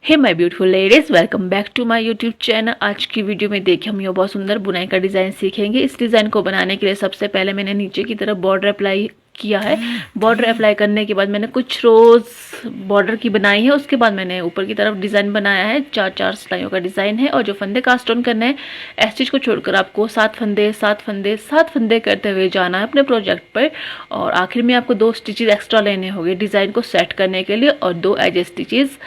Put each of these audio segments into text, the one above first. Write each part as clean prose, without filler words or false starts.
Hey my beautiful ladies, welcome back to my YouTube channel. आज की video में देखिए हम ये बहुत सुंदर बुनाई का डिज़ाइन सीखेंगे। इस डिज़ाइन को बनाने के लिए सबसे पहले मैंने नीचे की तरफ बॉर्डर अप्लाई किया है। बॉर्डर अप्लाई करने के बाद मैंने कुछ रोज बॉर्डर की बनाई है। उसके बाद मैंने ऊपर की तरफ डिज़ाइन बनाया है। 4-4 सिलाइयों का डिज़ाइन है। और जो फंदे कास्ट ऑन करने हैं, इस चीज़ को छोड़कर आपको 7 फंदे 7 फंदे 7 फंदे करते हुए जाना है अपने प्रोजेक्ट पर। और आखिर में आपको 2 स्टिचेज एक्स्ट्रा लेने होंगे डिज़ाइन को सेट करने के लिए और 2 एज स्टिचेज।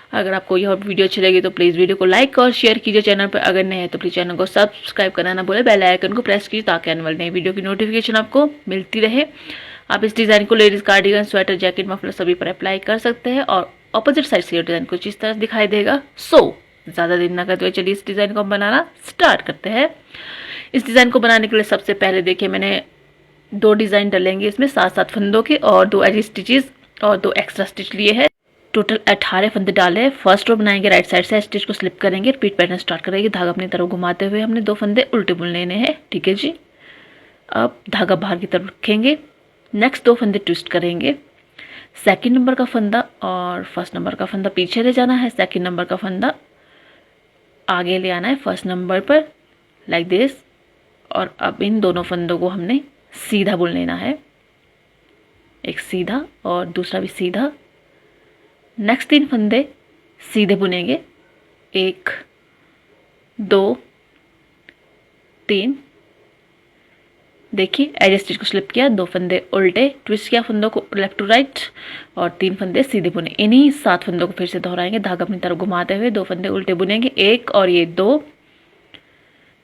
अगर आपको यह वीडियो अच्छी लगी तो प्लीज़ वीडियो को लाइक और शेयर कीजिए। चैनल पर अगर नए हैं तो प्लीज़ चैनल को सब्सक्राइब करना ना भूलें। बेल आइकन को प्रेस कीजिए ताकि आने वाली नई वीडियो की नोटिफिकेशन आपको मिलती रहे। आप इस डिज़ाइन को ladies cardigan, sweater, jacket, muffler सभी पर अप्लाई कर सकते हैं। और ऑपोजिट साइड से ये डिज़ाइन कुछ इस तरह दिखाई देगा। ज़्यादा देर ना करते हुए चलिए इस डिज़ाइन को बनाना स्टार्ट करते हैं। इस डिज़ाइन को बनाने के लिए सबसे पहले देखिए मैंने 2 डिज़ाइन डलेंगे इसमें 7-7 फंदों के और 2 एज स्टिचेस और 2 एक्स्ट्रा स्टिच लिए हैं। टोटल 18 फंदे डाले हैं। फर्स्ट रो बनाएंगे राइट साइड से, स्टिच को स्लिप करेंगे, रिपीट पैटर्न स्टार्ट करेंगे। धागा अपनी तरफ घुमाते हुए हमने 2 फंदे उल्टे बुन लेने हैं। ठीक है जी। अब धागा बाहर की तरफ रखेंगे। नेक्स्ट 2 फंदे ट्विस्ट करेंगे। सेकंड नंबर का फंदा और फर्स्ट नंबर का फंदा पीछे ले जाना है। सेकंड नंबर का फंदा आगे ले आना है फर्स्ट नंबर पर, लाइक दिस। और अब इन दोनों फंदों को हमने सीधा बुन लेना है। एक सीधा और दूसरा भी सीधा। नेक्स्ट 3 फंदे सीधे बुनेंगे। 1 2 3। देखिए एज स्टिच को स्लिप किया, 2 फंदे उल्टे ट्विस्ट किया फंदों को लेफ्ट टू राइट और 3 फंदे सीधे बुने। इन्हीं 7 फंदों को फिर से दोहराएंगे। धागा अपनी तरफ घुमाते हुए 2 फंदे उल्टे बुनेंगे। 1 और ये 2।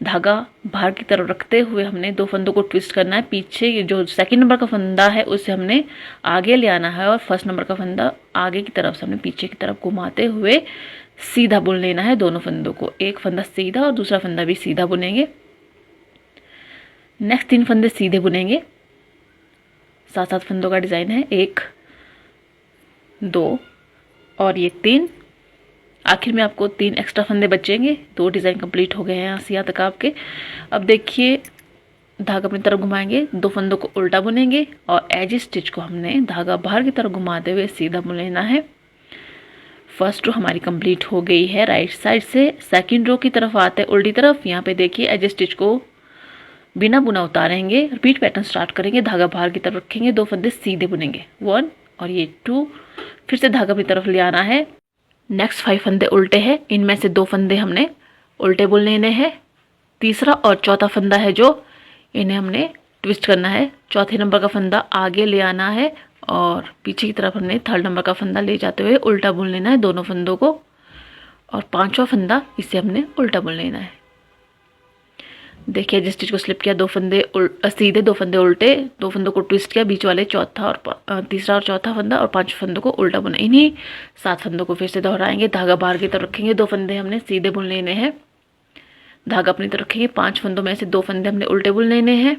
धागा बाहर की तरफ रखते हुए हमने 2 फंदों को ट्विस्ट करना है। पीछे ये जो सेकंड नंबर का फंदा है उसे हमने आगे ले आना है और फर्स्ट नंबर का फंदा आगे की तरफ से हमने पीछे की तरफ घुमाते हुए सीधा बुन लेना है दोनों फंदों को। एक फंदा सीधा और दूसरा फंदा भी सीधा बुनेंगे। नेक्स्ट 3 फंदे सीधे बुनेंगे। 7-7 फंदों का डिज़ाइन है। 1 2 और ये 3। आखिर में आपको 3 एक्स्ट्रा फंदे बचेंगे। 2 डिज़ाइन कंप्लीट हो गए हैं यहाँ से यहाँ तक आपके। अब देखिए धागा अपनी तरफ घुमाएंगे, 2 फंदों को उल्टा बुनेंगे और एज स्टिच को हमने धागा बाहर की तरफ घुमाते हुए सीधा बुन लेना है। फर्स्ट रो हमारी कंप्लीट हो गई है राइट साइड से। सेकंड रो की तरफ आते हैं उल्टी तरफ। यहाँ पे देखिए एज स्टिच को बिना बुना उतारेंगे, रिपीट पैटर्न स्टार्ट करेंगे। धागा बाहर की तरफ रखेंगे, 2 फंदे सीधे बुनेंगे 1 और ये 2। फिर से धागा अपनी तरफ ले आना है। नेक्स्ट 5 फंदे उल्टे हैं। इनमें से 2 फंदे हमने उल्टे बुन लेने हैं। तीसरा और चौथा फंदा है जो इन्हें हमने ट्विस्ट करना है। चौथे नंबर का फंदा आगे ले आना है और पीछे की तरफ हमने 3rd नंबर का फंदा ले जाते हुए उल्टा बुन लेना है दोनों फंदों को। और 5वां फंदा इसे हमने उल्टा बुन लेना है। देखिए जिस स्टिच को स्लिप किया, 2 फंदे सीधे, 2 फंदे उल्टे, 2 फंदों को ट्विस्ट किया, बीच वाले चौथा और तीसरा और चौथा फंदा और 5 फंदों को उल्टा बुना। इन्हीं 7 फंदों को फिर से दोहराएंगे। धागा बाहर की तरफ रखेंगे, 2 फंदे हमने सीधे बुन लेने हैं। धागा अपनी तरफ रखेंगे। 5 फंदों में से 2 फंदे हमने उल्टे बुन लेने हैं।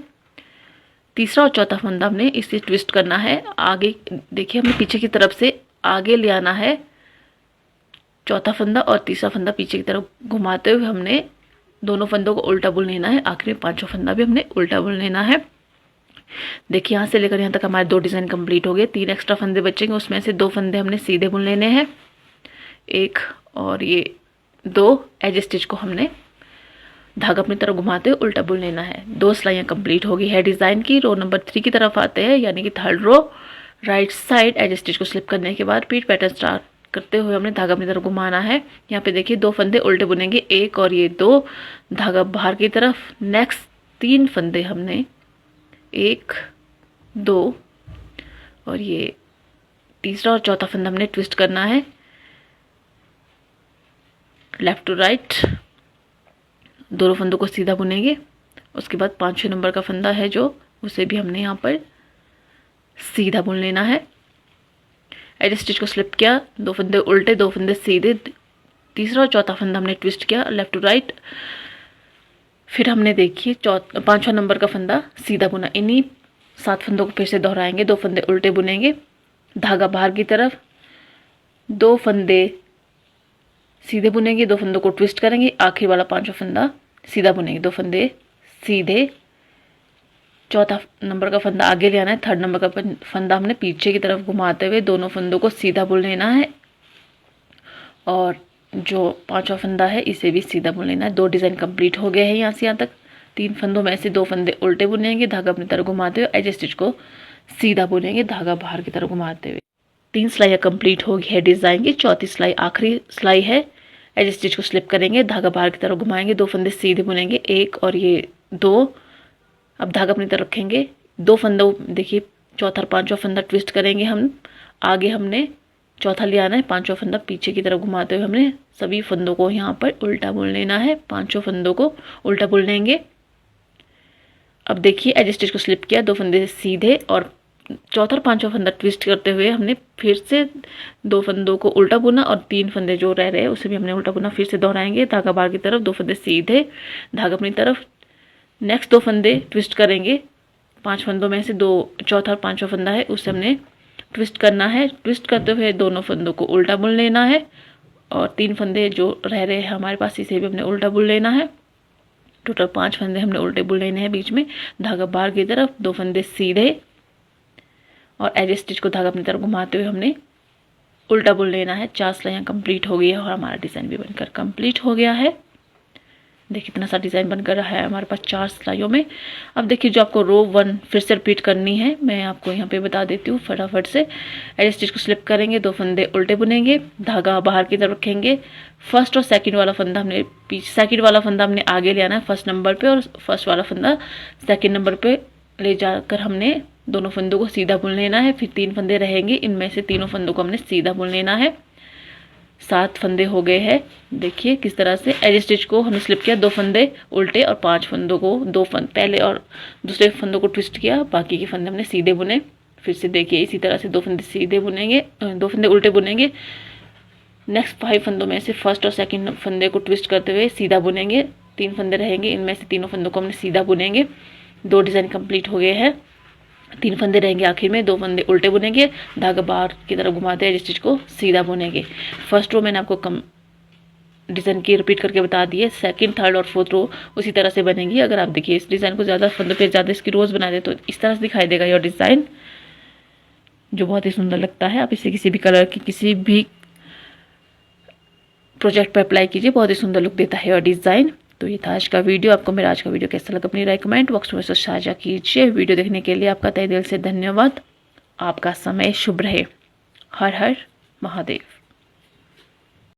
तीसरा और चौथा फंदा हमने इसे ट्विस्ट करना है। आगे देखिए हमने पीछे की तरफ से आगे ले आना है चौथा फंदा और तीसरा फंदा पीछे की तरफ घुमाते हुए हमने दोनों फंदों को उल्टा बुन लेना है। आखिर में 5वां फंदा भी हमने उल्टा बुन लेना है। देखिए यहाँ से लेकर यहाँ तक हमारे 2 डिज़ाइन कंप्लीट हो गए। 3 एक्स्ट्रा फंदे बचेंगे, उसमें से 2 फंदे हमने सीधे बुन लेने हैं। 1 और ये 2। एज स्टिच को हमने धागा अपनी तरफ घुमाते हुए उल्टा बुन लेना है। 2 सिलाइयाँ कंप्लीट हो गई है डिज़ाइन की। रो नंबर 3 की तरफ आते हैं, यानी कि 3rd रो। राइट साइड एज स्टिच को स्लिप करने के बाद रिपीट पैटर्न स्टार्ट करते हुए हमने धागा अपनी तरफ घुमाना है। यहाँ पे देखिए 2 फंदे उल्टे बुनेंगे। 1 और ये 2। धागा बाहर की तरफ। नेक्स्ट 3 फंदे हमने 1 2 और ये तीसरा और चौथा फंदा हमने ट्विस्ट करना है लेफ्ट टू राइट। दोनों फंदों को सीधा बुनेंगे। उसके बाद 5वें नंबर का फंदा है जो उसे भी हमने यहाँ पर सीधा बुन लेना है। एज स्टिच को स्लिप किया, 2 फंदे उल्टे, 2 फंदे सीधे। तीसरा और चौथा फंदा हमने ट्विस्ट किया लेफ्ट टू राइट। फिर हमने देखिए 5वां नंबर का फंदा सीधा बुना। इन्हीं 7 फंदों को फिर से दोहराएंगे। 2 फंदे उल्टे बुनेंगे। धागा बाहर की तरफ, 2 फंदे सीधे बुनेंगे, 2 फंदों को ट्विस्ट करेंगे। आखिर वाला 5वां फंदा सीधा बुनेंगे। 2 फंदे सीधे, चौथा नंबर का फंदा आगे ले आना है। 3rd नंबर का फंदा हमने पीछे की तरफ घुमाते हुए दोनों फंदों को सीधा बुन लेना है और जो 5वां फंदा है इसे भी सीधा बुन लेना है। 2 डिज़ाइन कंप्लीट हो गए हैं यहाँ से यहाँ तक। 3 फंदों में से 2 फंदे उल्टे बुनेंगे, धागा अपनी तरफ घुमाते हुए, एज स्टिच को सीधा बुनेंगे, धागा बाहर की तरफ घुमाते हुए। 3 सिलाइयाँ कंप्लीट हो गई है डिज़ाइन की। 4थी सिलाई आखिरी सिलाई है। एज स्टिच को स्लिप करेंगे, धागा बाहर की तरफ घुमाएंगे, 2 फंदे सीधे बुनेंगे, 1 और ये 2। अब धागा अपनी तरफ रखेंगे, 2 फंदों देखिए 4था और 5वां फंदा ट्विस्ट करेंगे हम। आगे हमने 4था ले आना है, 5वां फंदा पीछे की तरफ घुमाते हुए हमने सभी फंदों को यहाँ पर उल्टा बुन लेना है। 5 फंदों को उल्टा बुन लेंगे। अब देखिए एज स्टिच को स्लिप किया, 2 फंदे सीधे और 4था और 5वां फंदा ट्विस्ट करते हुए हमने फिर से 2 फंदों को उल्टा बुना और 3 फंदे जो रह रहे हैं उसे भी हमने उल्टा बुना। फिर से दोहराएंगे, धागा बाहर की तरफ, 2 फंदे सीधे, धागा अपनी तरफ, नेक्स्ट 2 फंदे ट्विस्ट करेंगे। 5 फंदों में से 2 4था और 5वां फंदा है उसे हमने ट्विस्ट करना है। ट्विस्ट करते हुए दोनों फंदों को उल्टा बुन लेना है और 3 फंदे जो रह रहे हैं हमारे पास इसे भी हमने उल्टा बुन लेना है। टोटल 5 फंदे हमने उल्टे बुन लेने हैं बीच में, धागा बाहर की तरफ, 2 फंदे सीधे और एज स्टिच को धागा अपनी तरफ घुमाते हुए हमने उल्टा बुन लेना है। 4 सिलाइयाँ कंप्लीट हो गई है और हमारा डिज़ाइन भी बनकर कंप्लीट हो गया है। देखिए इतना सा डिज़ाइन बनकर रहा है हमारे पास 4 सिलाइयों में। अब देखिए जो आपको रो 1 फिर से रिपीट करनी है, मैं आपको यहाँ पे बता देती हूँ फटाफट से। एज स्टिच को स्लिप करेंगे, 2 फंदे उल्टे बुनेंगे, धागा बाहर की तरफ रखेंगे। फर्स्ट और सेकंड वाला फंदा हमने पीछे, सेकंड वाला फंदा हमने आगे ले आना है फर्स्ट नंबर पे और फर्स्ट वाला फंदा सेकंड नंबर पे ले जाकर हमने दोनों फंदों को सीधा बुन लेना है। फिर 3 फंदे रहेंगे, इनमें से तीनों फंदों को हमने सीधा बुन लेना है। 7 फंदे हो गए हैं। देखिए किस तरह से एज स्टिच को हमने स्लिप किया, 2 फंदे उल्टे और 5 फंदों को 2 फंदे पहले और दूसरे फंदों को ट्विस्ट किया, बाकी के फंदे हमने सीधे बुने। फिर से देखिए इसी तरह से 2 फंदे सीधे बुनेंगे, 2 फंदे उल्टे बुनेंगे। नेक्स्ट 5 फंदों में से फर्स्ट और सेकंड फंदे को ट्विस्ट करते हुए सीधा बुनेंगे। 3 फंदे रहेंगे, इनमें से तीनों फंदों को हमने सीधा बुनेंगे। 2 डिज़ाइन कंप्लीट हो गए हैं। 3 फंदे रहेंगे आखिर में, 2 फंदे उल्टे बुनेंगे, धागा बाहर की तरफ घुमाते हैं, स्टिच को सीधा बुनेंगे। फर्स्ट रो मैंने आपको डिज़ाइन की रिपीट करके बता दी है। सेकंड, थर्ड और फोर्थ रो उसी तरह से बनेंगी। अगर आप देखिए इस डिज़ाइन को ज़्यादा फंदों पे ज़्यादा इसकी रोज़ बना दे तो इस तरह से दिखाई देगा यह डिज़ाइन, जो बहुत ही सुंदर लगता है। आप इसे किसी भी कलर की किसी भी प्रोजेक्ट पर अप्लाई कीजिए, बहुत ही सुंदर लुक देता है यह डिज़ाइन। तो ये था आज का वीडियो। आपको मेरा आज का वीडियो कैसा लगा अपनी राय कमेंट बॉक्स में साझा कीजिए। वीडियो देखने के लिए आपका तहे दिल से धन्यवाद। आपका समय शुभ रहे। हर हर महादेव।